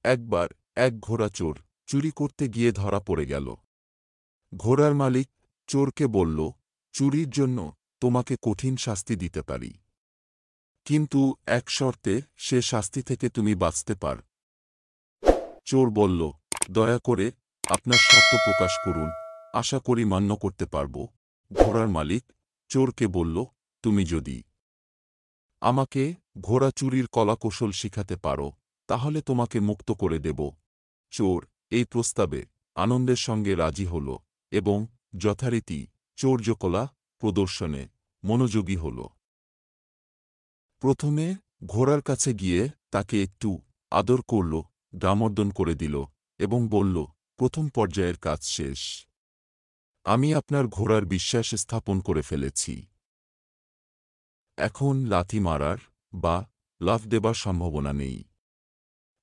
একবার এক ঘোড়া চোর চুরি করতে গিয়ে ধরা পড়ে গেল। ঘোড়ার মালিক চোরকে বলল, চুরির জন্য তোমাকে কঠিন শাস্তি দিতে পারি, কিন্তু এক শর্তে সে শাস্তি থেকে তুমি বাঁচতে পার। চোর বলল, দয়া করে আপনার শর্ত প্রকাশ করুন, আশা করি মান্য করতে পারব। ঘোড়ার মালিক চোরকে বলল, তুমি যদি আমাকে ঘোড়া চুরির কলাকৌশল শিখাতে পারো তাহলে তোমাকে মুক্ত করে দেব। চোর এই প্রস্তাবে আনন্দের সঙ্গে রাজি হল এবং যথারীতি চৌর্যকলা প্রদর্শনে মনোযোগী হল। প্রথমে ঘোড়ার কাছে গিয়ে তাকে একটু আদর করল, দামর্দন করে দিল এবং বলল, প্রথম পর্যায়ের কাজ শেষ। আমি আপনার ঘোড়ার বিশ্বাস স্থাপন করে ফেলেছি। এখন লাথি মারার বা লাফ দেবার সম্ভাবনা নেই।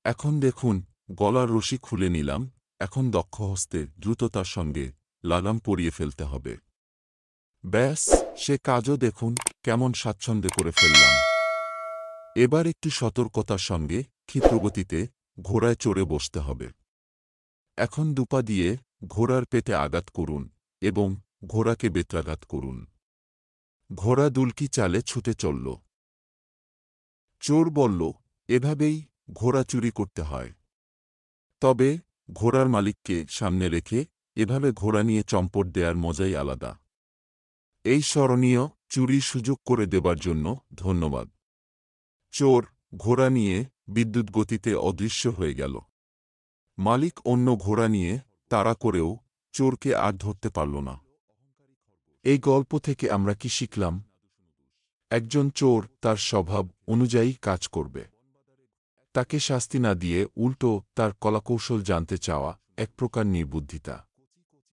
এখন দেখুন, গলার রশি খুলে নিলাম, এখন দক্ষ হস্তে দ্রুততার সঙ্গে লাগাম পরিয়ে ফেলতে হবে। ব্যাস, সে কাজও দেখুন কেমন স্বাচ্ছন্দ্যে করে ফেললাম। এবার একটু সতর্কতার সঙ্গে ক্ষিপ্রগতিতে ঘোড়ায় চড়ে বসতে হবে। এখন দুপা দিয়ে ঘোড়ার পেটে আঘাত করুন এবং ঘোড়াকে বেত্রাঘাত করুন। ঘোড়া দুলকি চালে ছুটে চলল। চোর বলল, এভাবেই ঘোড়া চুরি করতে হয়। তবে ঘোড়ার মালিককে সামনে রেখে এভাবে ঘোড়া নিয়ে চম্পট দেয়ার মজাই আলাদা। এই স্মরণীয় চুরির সুযোগ করে দেবার জন্য ধন্যবাদ। চোর ঘোড়া নিয়ে বিদ্যুৎ গতিতে অদৃশ্য হয়ে গেল। মালিক অন্য ঘোড়া নিয়ে তাড়া করেও চোরকে আর ধরতে পারল না। এই গল্প থেকে আমরা কি শিখলাম? একজন চোর তার স্বভাব অনুযায়ী কাজ করবে। তাকে শাস্তি না দিয়ে উল্টো তার কলাকৌশল জানতে চাওয়া এক প্রকার নির্বুদ্ধিতা।